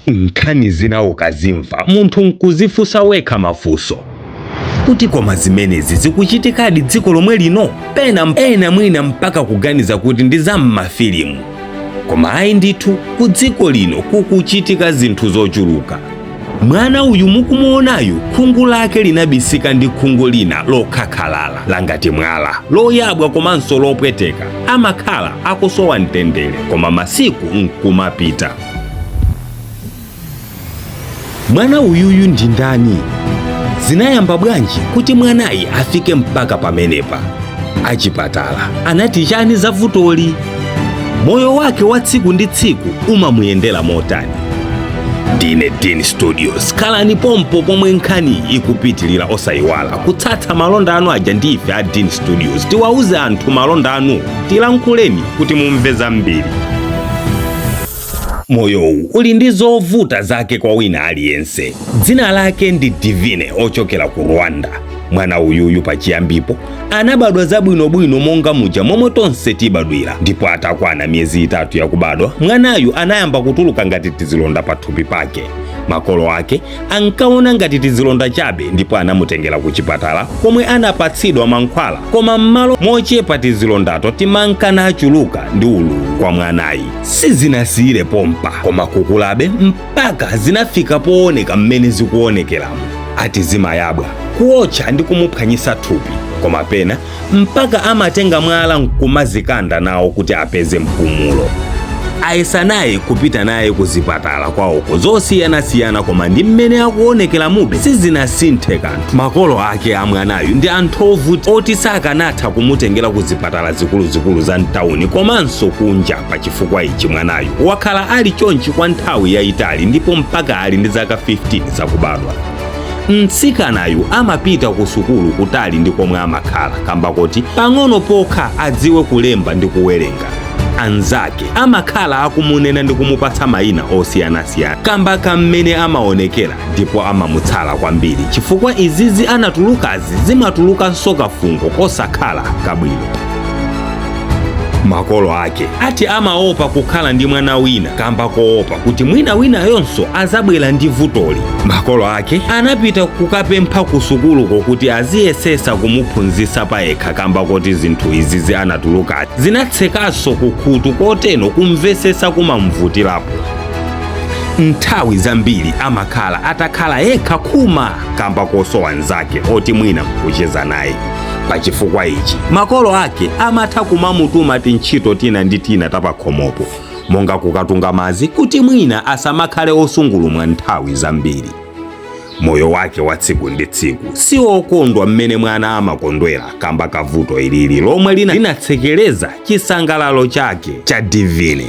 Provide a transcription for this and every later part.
nkhani zina ukazimva munthu nkuzifunsa wekha mafunso kuti koma zimenezi zikuchitikadi dziko lomwe lino, ena mwina mpaka kuganiza kuti ndi za m'mafilimu. Koma ayi ndithu ku dziko lino kukuchitika zinthu zochuluka. Mwana uyu mukumuonayu khungu lake linabisika ndi khungu lina lokhakhalala langati mwala, loyabwa komanso lopweteka. Amakhala akusowa mtendere, koma masiku nkumapita. Mwana uyuyu ndi ndani? Zinayamba bwanji kuti mwanayi afike mpaka pamenepa? Achipatala anati chani za vutoli? Moyo wake wa tsiku ndi tsiku umamuyendera motani? Ndine Dean Studios, khalani pompo pomwe nkhani ikupitilira osayiwala kutsatsa malonda anu aja ndi ife a Dean Studios. Tiwauze anthu malonda anu, tilankhuleni kuti mumve zambiri. Moyowu uli ndi zovuta zake kwa wina aliyense. Dzina lake ndi Divine ochokera ku Rwanda. Mwana uyuyu pachiyambipo anabadwa zabwinobwino monga muja momwe tonse tibadwira, ndipo atakwana miyezi 3 yakubadwa mwanayu anayamba kutuluka ngati tizilonda pathupi pake. Makolo ake ankaona ngati tizilonda chabe, ndipo anamutengera ku chipatala komwe anapatsidwa mankhwala, koma m'malo mochepa tizilondato timanka nachuluka ndi ululu kwa mwanayi. Sizinasiyire pompa, koma kukulabe mpaka zinafika pooneka mmene zikuonekeramo. Ati zimayabwa, kuotcha ndi kumuphwanyisa thupi, koma pena mpaka amatenga mwala nkumazikanda nawo kuti apeze mpumulo. Ayesa naye kupita naye kuzipatala kwawoko zosiyanasiyana, koma ndi mmene akuonekera mube sizinasinthe kanthu. Makolo ake amwanayu ndi anthu oti sakanatha kumutengera kuzipatala zikuluzikulu za mtawuni komanso kunja. Pachifukwa ichi mwanayu wakhala ali chonchi kwa nthawi yayitali, ndipo mpaka ali ndi zaka 15 zakubadwa. Mtsikanayu amapita ku sukulu kutali ndi komwe amakhala, kamba kuti pang'ono pokha adziwe kulemba ndi kuwerenga. Anzake amakhala akumunena ndi kumupatsa mayina osiyanasiyana kamba kamene amaonekera, ndipo amamutsala kwambiri chifukwa izizi anatulukazi zimatulukanso kafungo kosakhala kabwino. Makolo ake ati amaopa kukhala ndi mwana wina kamba koopa kuti mwina yonso azabwera ndi vutoli. Makolo ake anapita kukapempha ku sukulu kokuti aziyesesa kumuphunzitsa payekha, kamba kuti zinthu izizi anatuluka zinatsekanso kukhutu koteno kumvesesa kumamvutirapo. Nthawi zambiri amakhala atakhala yekha khuma kamba kosowa nzake oti mwina kucheza naye. Pachifukwa ichi makolo ake amatha kumamutuma tintchito tina ndi tina tapakhomopo, monga kukatunga madzi kuti mwina asamakhale osungulumwa nthawi zambiri. Moyo wake wa tsiku ndi tsiku siwokondwa mmene mwana amakondwera kamba kavuto ilili lomwe linatsekereza chisangalalo chake cha Divine.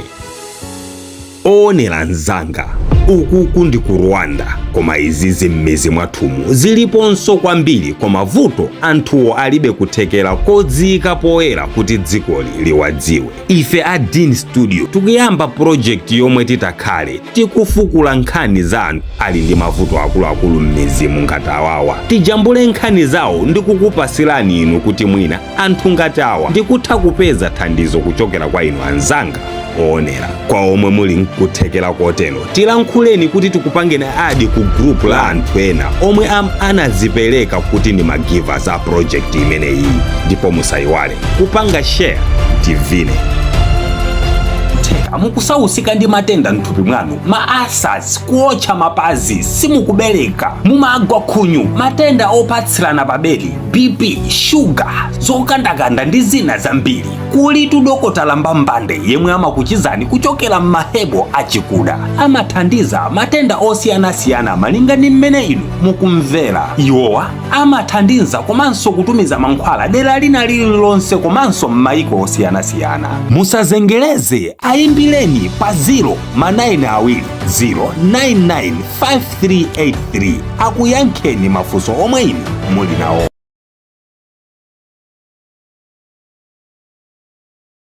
Onera nzanga, ukuku ndi ku Rwanda, koma izizi m'mizi mwathumu ziliponso kwambiri, koma vuto anthuwo alibe kuthekera kodziyika poyera kuti dzikoli liwadziwe. Ife a Dean Studio tikuyamba project yomwe titakhale tikufukula nkhani za anthu ali ndi mavuto akuluakulu m'mizimu ngati awawa. Tijambule nkhani zawo ndi kukupasirani inu kuti mwina anthu ngati awa ndikutha kupeza thandizo kuchokera kwa inu anzanga oonera. Kwa omwe muli nkuthekera kotero, tilankhuleni kuti tikupangeni adi ku group la anthu ena omwe anazipereka kuti ndi magivers a project imeneyi, ndipo musayiwale kupanga share Divine. Mukusausika ndi matenda mthupi mwanu, maasas, kuotcha mapazi, simukubereka, mumagwa khunyu, matenda opatsirana pabedi, BP, sugar, zokandakanda ndi zina zambiri. Kulitu dokotala mbambande yemwe amakuchizani kuchokera m'mahebo achikuda. Amathandiza matenda osiyanasiyana malinga ndi mmene inu mukumvera. Iwowa amathandiza komanso kutumiza mankhwala dera lina lililonse komanso m'mayiko osiyanasiyana. Musazengereze, ayimbireni pa 09200995383 akuyankheni mafunso omwe inu muli nawo.